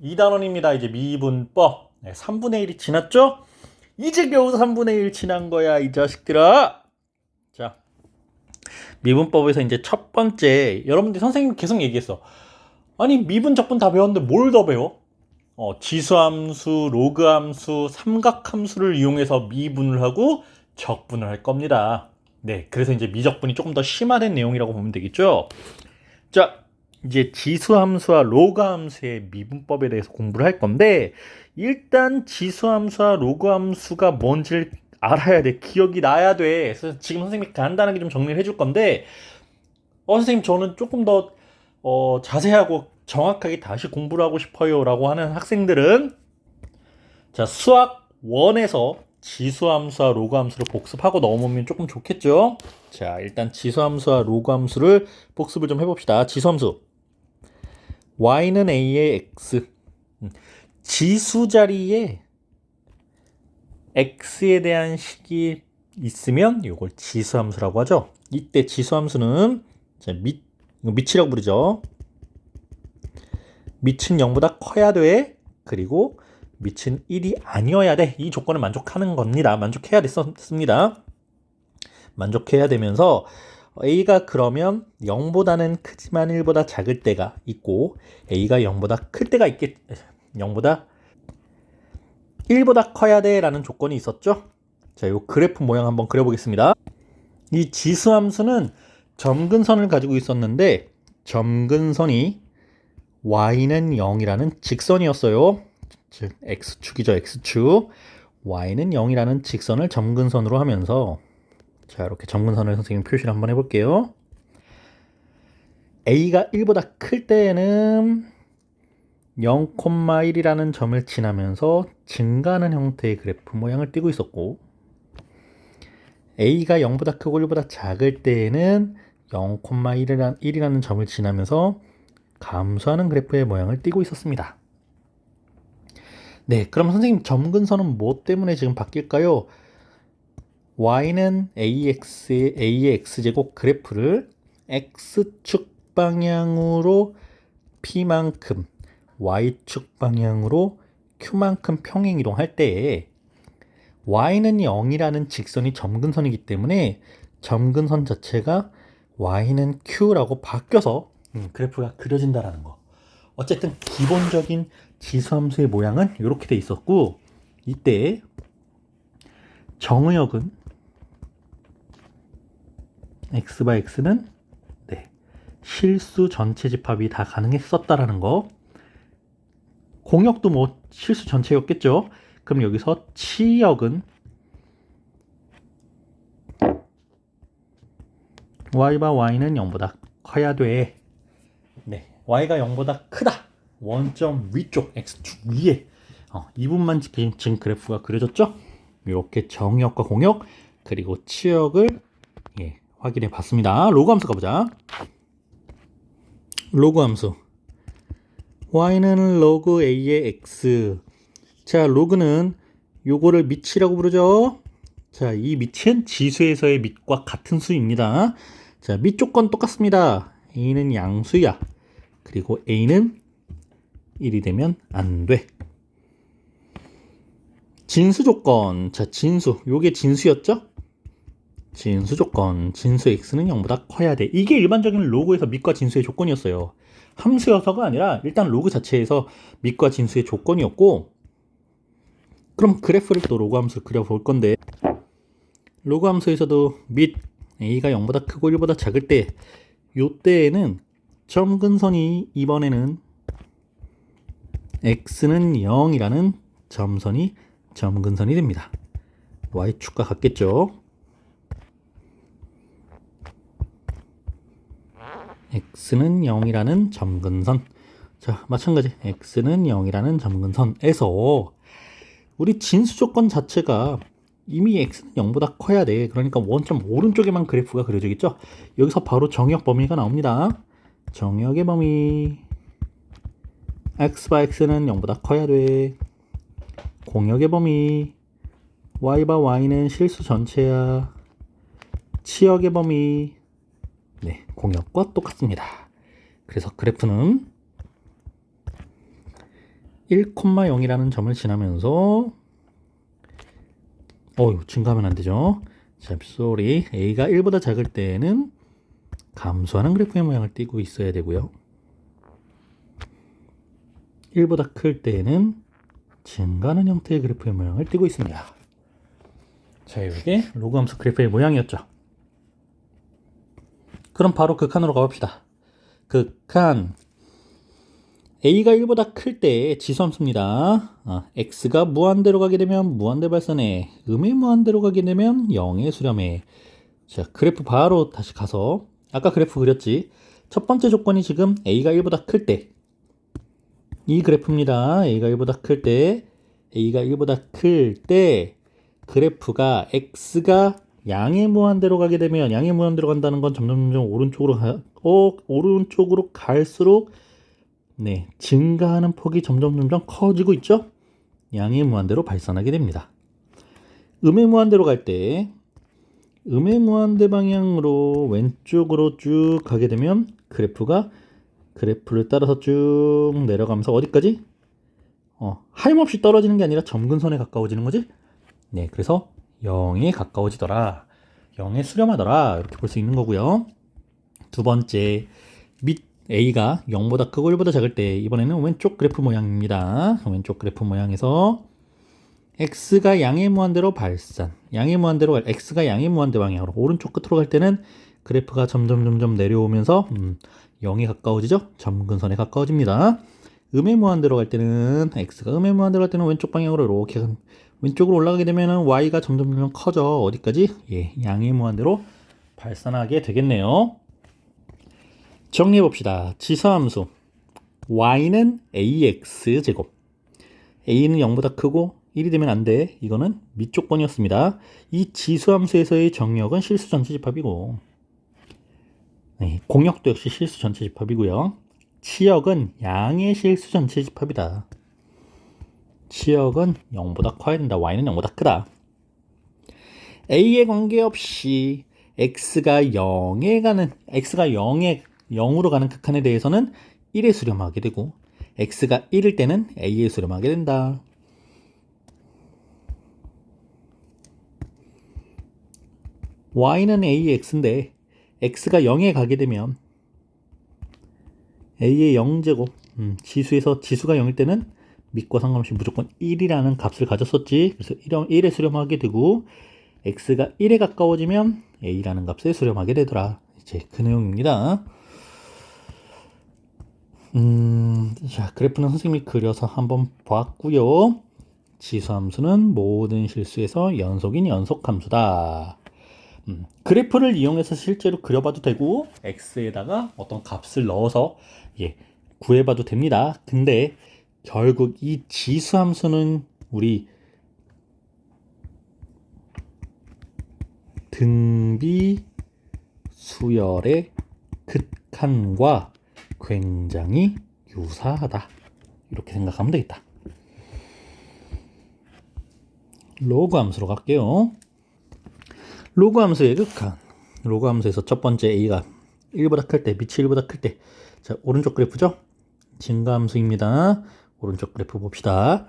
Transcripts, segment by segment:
2단원입니다. 이제 미분법. 3분의 1이 지났죠? 이제 겨우 3분의 1 지난 거야, 이 자식들아. 자, 미분법에서 이제 첫 번째, 여러분들 선생님이 계속 얘기했어. 아니, 미분, 적분 다 배웠는데 뭘 더 배워? 지수함수, 로그함수, 삼각함수를 이용해서 미분을 하고 적분을 할 겁니다. 네, 그래서 이제 미적분이 조금 더 심화된 내용이라고 보면 되겠죠? 자, 이제 지수함수와 로그함수의 미분법에 대해서 공부를 할 건데, 일단 지수함수와 로그함수가 뭔지를 알아야 돼. 기억이 나야 돼. 그래서 지금 선생님이 간단하게 좀 정리를 해줄 건데, 선생님 저는 조금 더 자세하고 정확하게 다시 공부를 하고 싶어요 라고 하는 학생들은, 자, 수학 1에서 지수함수와 로그함수를 복습하고 넘으면 조금 좋겠죠. 자, 일단 지수함수와 로그함수를 복습을 좀 해봅시다. 지수함수 y는 a의 x, 지수 자리에 x에 대한 식이 있으면 이걸 지수함수라고 하죠. 이때 지수함수는 이거 밑이라고 부르죠. 밑은 0보다 커야 돼. 그리고 밑은 1이 아니어야 돼. 이 조건을 만족하는 겁니다. 만족해야 됐습니다. 만족해야 되면서 a가 그러면 0보다는 크지만 1보다 작을 때가 있고, a가 0보다 클 때가 0보다 1보다 커야 돼 라는 조건이 있었죠. 자, 이 그래프 모양 한번 그려보겠습니다. 이 지수함수는 점근선을 가지고 있었는데, 점근선이 y는 0이라는 직선이었어요. 즉 x축이죠. x축. y는 0이라는 직선을 점근선으로 하면서, 자, 이렇게 점근선을 선생님 표시를 한번 해볼게요. a가 1보다 클 때에는 0,1이라는 점을 지나면서 증가하는 형태의 그래프 모양을 띠고 있었고, a가 0보다 크고 1보다 작을 때에는 0,1이라는 점을 지나면서 감소하는 그래프의 모양을 띠고 있었습니다. 네, 그럼 선생님 점근선은 뭐 때문에 지금 바뀔까요? y는 a의 x제곱 그래프를 x축 방향으로 p만큼, y축 방향으로 q만큼 평행 이동할 때 y는 0이라는 직선이 점근선이기 때문에 점근선 자체가 y는 q라고 바뀌어서 그래프가 그려진다라는 거. 어쨌든 기본적인 지수함수의 모양은 이렇게 돼 있었고, 이때 정의역은 x/x는 실수 전체 집합이 다 가능했었다라는 거. 공역도 뭐 실수 전체였겠죠. 그럼 여기서 치역은 y바 y는 0보다 커야 돼. 네, y가 0보다 크다. 원점 위쪽 x축 위에 이 부분만 지금 그래프가 그려졌죠. 이렇게 정역과 공역 그리고 치역을 확인해 봤습니다. 로그 함수 가보자. 로그 함수 y는 로그 a의 x. 자, 로그는 요거를 밑이라고 부르죠. 자, 이 밑은 지수에서의 밑과 같은 수입니다. 자, 밑 조건 똑같습니다. a는 양수야. 그리고 a는 1이 되면 안 돼. 진수 조건. 자, 진수. 요게 진수였죠? 진수 조건. 진수 x는 0보다 커야 돼. 이게 일반적인 로그에서 밑과 진수의 조건이었어요. 함수여서가 아니라 일단 로그 자체에서 밑과 진수의 조건이었고, 그럼 그래프를 또 로그 함수를 그려볼 건데, 로그 함수에서도 밑 a가 0보다 크고 1보다 작을 때, 요때에는 점근선이 이번에는 x는 0이라는 점선이 점근선이 됩니다. y축과 같겠죠. x는 0이라는 점근선. 자, 마찬가지 x는 0이라는 점근선에서 우리 진수 조건 자체가 이미 x는 0보다 커야 돼. 그러니까 원점 오른쪽에만 그래프가 그려지겠죠. 여기서 바로 정역 범위가 나옵니다. 정역의 범위 x/x는 0보다 커야 돼. 공역의 범위 y/y는 실수 전체야. 치역의 범위 공역과 똑같습니다. 그래서 그래프는 1,0이라는 점을 지나면서 증가하면 안 되죠. 자, sorry. a가 1보다 작을 때는 감소하는 그래프의 모양을 띠고 있어야 되고요. 1보다 클 때는 증가하는 형태의 그래프의 모양을 띠고 있습니다. 자, 이게 로그 함수 그래프의 모양이었죠. 그럼 바로 극한으로 가봅시다. 극한 a가 1보다 클 때 지수함수입니다. x가 무한대로 가게 되면 무한대 발산해, 음의 무한대로 가게 되면 0의 수렴해. 자, 그래프 바로 다시 가서 아까 그래프 그렸지. 첫 번째 조건이 지금 a가 1보다 클 때 이 그래프입니다. a가 1보다 클 때 그래프가 x가 양의 무한대로 가게 되면, 양의 무한대로 간다는 건 점점 오른쪽으로 갈수록 증가하는 폭이 점점 커지고 있죠. 양의 무한대로 발산하게 됩니다. 음의 무한대로 갈 때 음의 무한대 방향으로 왼쪽으로 쭉 가게 되면 그래프를 따라서 쭉 내려가면서 어디까지? 하염없이 떨어지는 게 아니라 점근선에 가까워지는 거지. 네, 그래서 0에 가까워지더라, 0에 수렴하더라, 이렇게 볼 수 있는 거고요. 두 번째, a가 0보다 크고 1보다 작을 때, 이번에는 왼쪽 그래프 모양입니다. 왼쪽 그래프 모양에서 x가 양의 무한대로 발산, x가 양의 무한대 방향으로 오른쪽 끝으로 갈 때는 그래프가 점점 내려오면서 0에 가까워지죠. 점근선에 가까워집니다. 음의 무한대로 갈 때는, x가 음의 무한대로 갈 때는 왼쪽 방향으로 이렇게 왼쪽으로 올라가게 되면 y가 점점 커져. 어디까지? 양의 무한대로 발산하게 되겠네요. 정리해 봅시다. 지수함수 y는 ax 제곱, a는 0보다 크고 1이 되면 안 돼. 이거는 밑조건이었습니다. 이 지수함수에서의 정역은 실수 전체 집합이고, 공역도 역시 실수 전체 집합이고요. 치역은 양의 실수 전체 집합이다. 치역은 0보다 커야 된다. y는 0보다 크다. a에 관계없이 x가 0으로 가는 극한에 대해서는 1에 수렴하게 되고, x가 1일 때는 a에 수렴하게 된다. y는 ax인데 x가 0에 가게 되면 a의 0제곱, 지수가 0일 때는 밑과 상관없이 무조건 1이라는 값을 가졌었지. 그래서 1에 수렴하게 되고, x가 1에 가까워지면 a라는 값에 수렴하게 되더라. 이제 그 내용입니다. 자, 그래프는 선생님이 그려서 한번 봤고요. 지수함수는 모든 실수에서 연속인 연속함수다. 그래프를 이용해서 실제로 그려봐도 되고, x에다가 어떤 값을 넣어서 구해봐도 됩니다. 근데 결국 이 지수함수는 우리 등비 수열의 극한과 굉장히 유사하다, 이렇게 생각하면 되겠다. 로그 함수로 갈게요. 로그 함수의 극한. 로그 함수에서 첫 번째 a가 1보다 클 때, 밑이 1보다 클 때, 자, 오른쪽 그래프죠? 증가 함수입니다. 오른쪽 그래프 봅시다.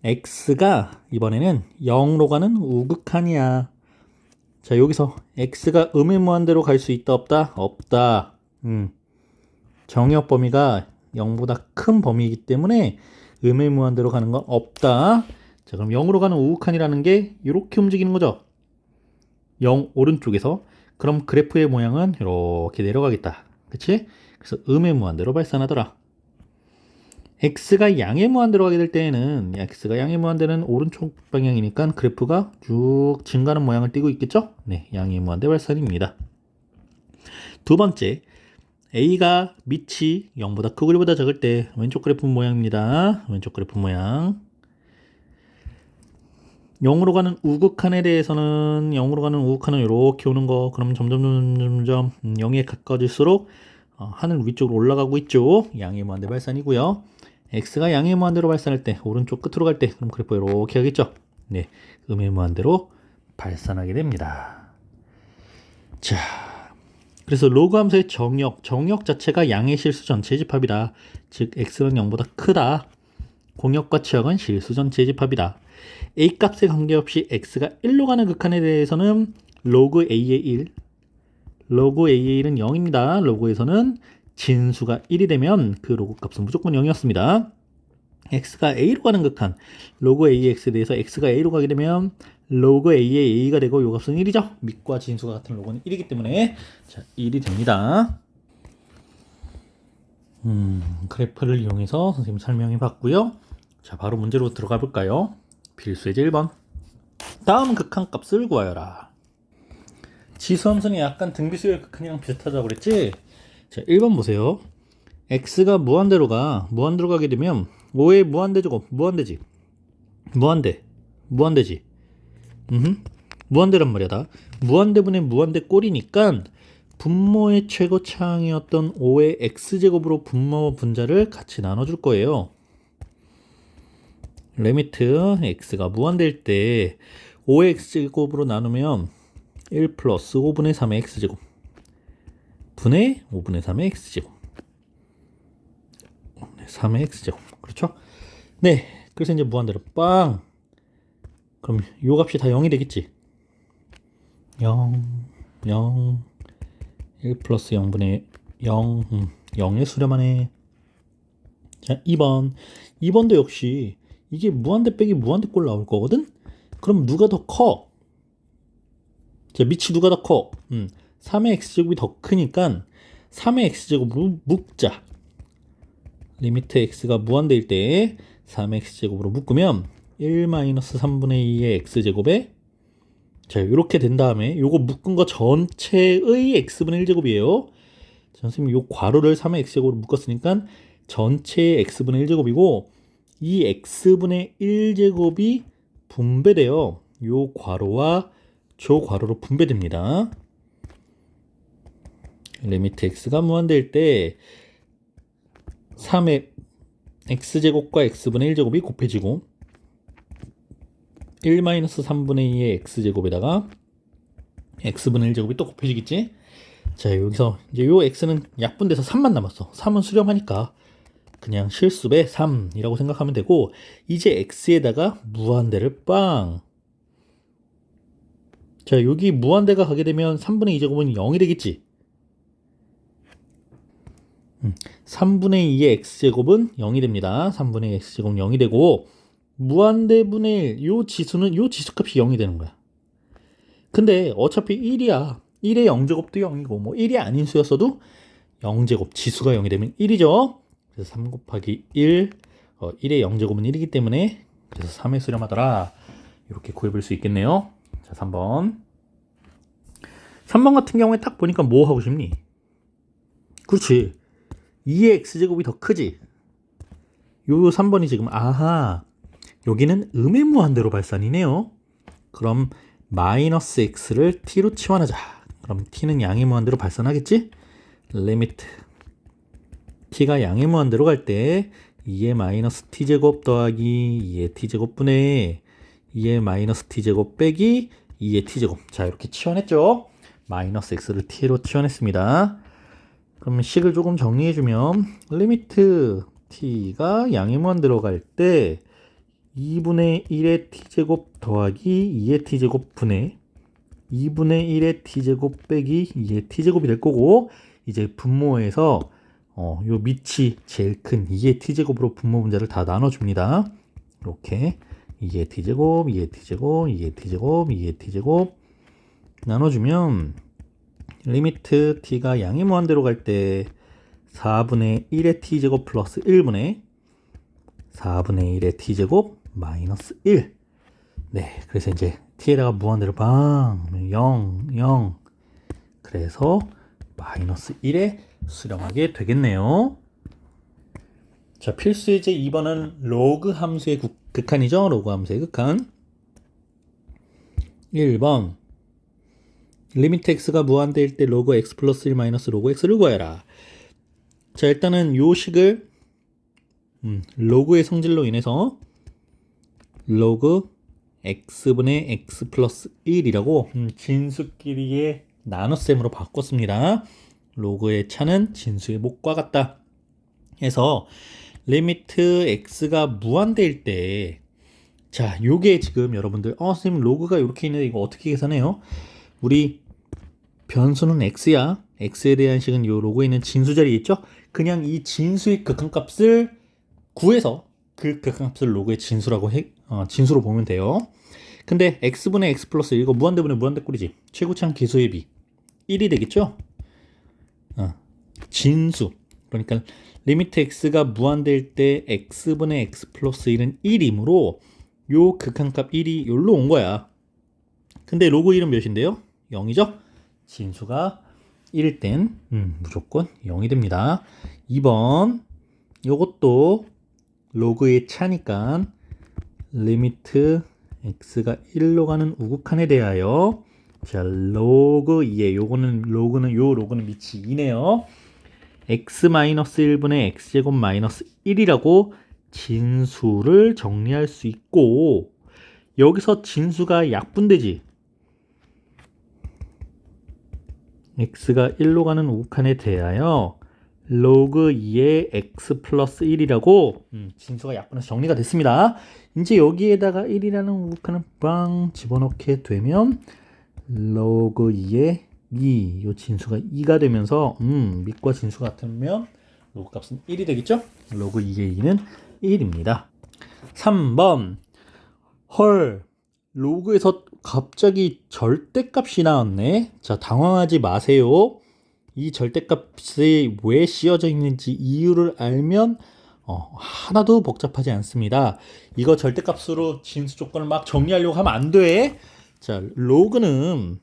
x가 이번에는 0으로 가는 우극한이야. 자, 여기서 x가 음의 무한대로 갈 수 있다, 없다? 없다. 정역 범위가 0보다 큰 범위이기 때문에 음의 무한대로 가는 건 없다. 자, 그럼 0으로 가는 우극한이라는 게 이렇게 움직이는 거죠. 0 오른쪽에서. 그럼 그래프의 모양은 이렇게 내려가겠다. 그치? 그래서 음의 무한대로 발산하더라. x가 양의 무한대로 가게 될 때에는, x가 양의 무한대는 오른쪽 방향이니까 그래프가 쭉 증가하는 모양을 띠고 있겠죠? 네, 양의 무한대 발산입니다. 두 번째, a가 밑이 0보다 크고 1보다 작을 때 왼쪽 그래프 모양입니다. 왼쪽 그래프 모양. 0으로 가는 우극한에 대해서는, 0으로 가는 우극한은 이렇게 오는 거. 그럼 점점 0에 가까워질수록 하늘 위쪽으로 올라가고 있죠. 양의 무한대 발산이고요. x가 양의 무한대로 발산할 때, 오른쪽 끝으로 갈 때, 그럼 그래프 이렇게 하겠죠. 네, 음의 무한대로 발산하게 됩니다. 자, 그래서 로그 함수의 정역 자체가 양의 실수 전체 집합이다. 즉 x는 0보다 크다. 공역과 치역은 실수 전체의 집합이다. a 값에 관계없이 x가 1로 가는 극한에 대해서는 로그 a의 1, 로그 a의 1은 0입니다. 로그에서는 진수가 1이 되면 그 로그 값은 무조건 0이었습니다. x가 a로 가는 극한, 로그 ax에 대해서 x가 a로 가게 되면 로그 a의 a가 되고 이 값은 1이죠. 밑과 진수가 같은 로그는 1이기 때문에 자 1이 됩니다. 그래프를 이용해서 선생님 설명해 봤고요. 자 바로 문제로 들어가 볼까요? 필수 예제 1번. 다음 극한 값을 구하여라. 지수함수는 약간 등비수열 극한이랑 비슷하다고 그랬지? 자 1번 보세요. x가 무한대로 가게 되면 5의 무한대제곱 무한대지. 무한대지. 무한대란 말이야. 무한대분의 무한대 꼴이니까 분모의 최고차항이었던 5의 x제곱으로 분모 분자를 같이 나눠줄 거예요. 리미트 x가 무한대일 때 5의 x제곱으로 나누면 1 플러스 5분의 3의 x제곱 분의 5분의 3의 x제곱 3의 x제곱 그렇죠? 네, 그래서 이제 무한대로 빵. 그럼 요 값이 다 0이 되겠지? 0 1 플러스 0분의 0 0에 수렴하네. 자 2번도 역시 이게 무한대 빼기 무한대 꼴 나올 거거든? 그럼 누가 더 커? 자 밑이 누가 더 커? 3의 x제곱이 더 크니까 3의 x제곱으로 묶자. 리미트 x가 무한대일 때 3의 x제곱으로 묶으면 1-3분의 2의 x제곱에 자 이렇게 된 다음에 요거 묶은 거 전체의 x분의 1제곱이에요. 선생님 요 괄호를 3의 x제곱으로 묶었으니까 전체의 x분의 1제곱이고 이 x분의 1제곱이 분배돼요. 요 괄호와 저 괄호로 분배됩니다. 리미트 x가 무한대일 때 3의 x제곱과 x분의 1제곱이 곱해지고 1-3분의 2의 x제곱에다가 x분의 1제곱이 또 곱해지겠지? 자 여기서 이제 요 x는 약분돼서 3만 남았어. 3은 수렴하니까 그냥 실수배 3이라고 생각하면 되고 이제 x에다가 무한대를 빵. 자 여기 무한대가 가게 되면 3분의 2제곱은 0이 되겠지? 3분의 2의 x제곱은 0이 됩니다. 3분의 2의 x제곱은 0이 되고 무한대분의 1, 요 지수는 요 지수값이 0이 되는 거야. 근데 어차피 1이야. 1의 0제곱도 0이고 뭐 1이 아닌 수였어도 0제곱 지수가 0이 되면 1이죠. 그래서 3 곱하기 1, 1의 0제곱은 1이기 때문에 그래서 3에 수렴하더라. 이렇게 구해볼 수 있겠네요. 자 3번. 3번 같은 경우에 딱 보니까 뭐 하고 싶니? 그렇지. 2의 x제곱이 더 크지. 요 3번이 지금 아하 여기는 음의 무한대로 발산이네요. 그럼 마이너스 x를 t로 치환하자. 그럼 t는 양의 무한대로 발산하겠지? 리미트 t가 양의 무한대로 갈 때 2의 마이너스 t제곱 더하기 2의 t제곱 분의 2의 마이너스 t제곱 빼기 2의 t제곱. 자 이렇게 치환했죠. 마이너스 x를 t로 치환했습니다. 그럼 식을 조금 정리해주면 리미트 t가 양의 무한대로 갈 때 2분의 1의 t제곱 더하기 2의 t제곱 분의 2분의 1의 t제곱 빼기 2의 t제곱이 될 거고 이제 분모에서 요 밑이 제일 큰 2의 t제곱으로 분모 분자를 다 나눠줍니다. 이렇게 2의 t제곱, 2의 t제곱, 2의 t제곱, 2의 t제곱 나눠주면 리미트 t가 양의 무한대로 갈 때 4분의 1의 t제곱 플러스 1분의 4분의 1의 t제곱 마이너스 1. 네, 그래서 이제 t에다가 무한대로 방 0, 0. 그래서 마이너스 1에 수렴하게 되겠네요. 자, 필수 예제 2번은 로그 함수의 극한이죠. 로그 함수의 극한. 1번 리미트 x가 무한대일 때 로그 x 플러스 1 마이너스 로그 x를 구해라. 자, 일단은 요 식을 로그의 성질로 인해서 로그 x분의 x 플러스 1이라고 진수끼리의 나눗셈으로 바꿨습니다. 로그의 차는 진수의 목과 같다 해서 리미트 x가 무한대일 때, 자, 요게 지금 여러분들, 선생님 로그가 이렇게 있는데 이거 어떻게 계산해요? 우리 변수는 x야. x에 대한 식은 요 로그에 있는 진수 자리에 있죠? 그냥 이 진수의 극한값을 구해서 그 극한값을 로그의 진수로 보면 돼요. 근데 x분의 x 플러스 이거 무한대분의 무한대꼴이지. 최고차항 기수의 비 1이 되겠죠? 진수. 그러니까 리미트 x가 무한대일 때 x분의 x 플러스 1은 1이므로 요 극한값 1이 여기로 온 거야. 근데 로그 1은 몇인데요? 0이죠? 진수가 1일 땐 무조건 0이 됩니다. 2번 요것도 로그의 차니까 리미트 x가 1로 가는 우극한에 대하여 자 로그 2에 로그는 밑이 2네요. x-1분의 x제곱 마이너스 1이라고 진수를 정리할 수 있고 여기서 진수가 약분되지. x가 1로 가는 우극한에 대하여 로그 2의 x 플러스 1이라고 진수가 약분해서 정리가 됐습니다. 이제 여기에다가 1이라는 우극한을 빵 집어넣게 되면 로그 2의 2, 요 진수가 2가 되면서 밑과 진수가 같으면 로그 값은 1이 되겠죠? 로그 2의 2는 1입니다. 3번 헐 로그에서 갑자기 절대값이 나왔네. 자, 당황하지 마세요. 이 절대값이 왜 씌워져 있는지 이유를 알면 하나도 복잡하지 않습니다. 이거 절대값으로 진수 조건을 막 정리하려고 하면 안 돼. 자, 로그는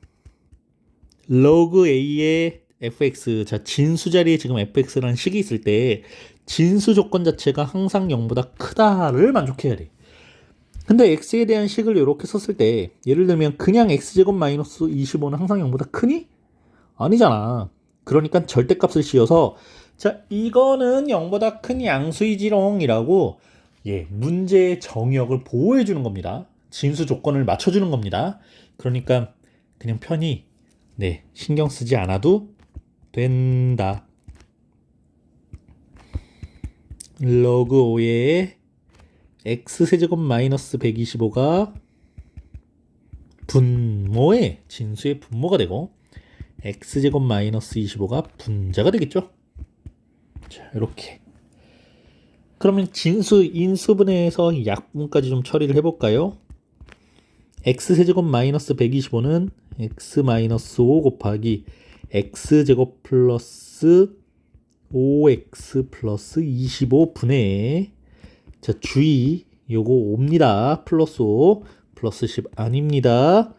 로그 a의 fx, 자 진수 자리에 지금 fx라는 식이 있을 때 진수 조건 자체가 항상 0보다 크다를 만족해야 돼. 근데 x에 대한 식을 이렇게 썼을 때 예를 들면 그냥 x제곱 마이너스 25는 항상 0보다 크니? 아니잖아. 그러니까 절대값을 씌워서 자 이거는 0보다 큰 양수이지롱이라고 문제의 정의역을 보호해 주는 겁니다. 진수 조건을 맞춰주는 겁니다. 그러니까 그냥 편히 신경 쓰지 않아도 된다. 로그 5의 x세제곱 마이너스 125가 분모의 진수의 분모가 되고 x제곱 마이너스 25가 분자가 되겠죠. 자, 이렇게. 그러면 진수 인수분해에서 약분까지 좀 처리를 해볼까요? x세제곱 마이너스 125는 x 마이너스 5 곱하기 x제곱 플러스 5x 플러스 25분의 자 주의 요거 5입니다. 플러스 5 플러스 10 아닙니다.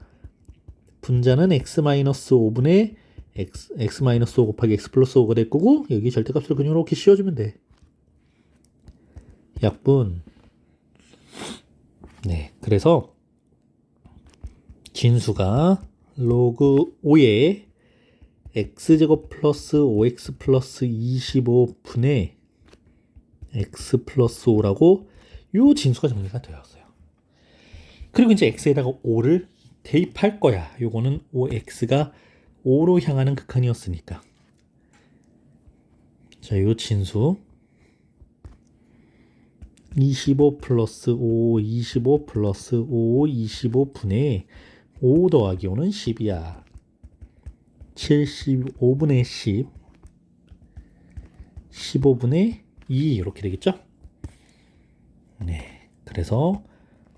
분자는 x-5분의 x-5 곱하기 x 플러스 5가 될 거고 여기 절대값을 그냥 이렇게 씌워주면 돼. 약분. 그래서 진수가 로그 5의 x제곱 플러스 5x 플러스 25분의 x 플러스 5라고 요 진수가 정리가 되었어요. 그리고 이제 x에다가 5를 대입할 거야. 요거는 5x가 5로 향하는 극한이었으니까. 자, 요 진수 25 플러스 5, 25 플러스 5, 25분의 5 더하기 5는 10이야. 75분의 10, 15분의 2 이렇게 되겠죠? 그래서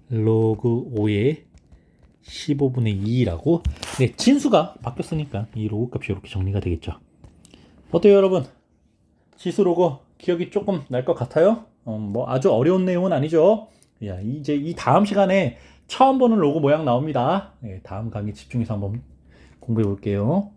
로그 5의 15분의 2라고 진수가 바뀌었으니까 이 로그 값이 이렇게 정리가 되겠죠. 어때요 여러분? 지수 로그 기억이 조금 날 것 같아요? 뭐 아주 어려운 내용은 아니죠. 이제 이 다음 시간에 처음 보는 로그 모양 나옵니다. 다음 강의 집중해서 한번 공부해 볼게요.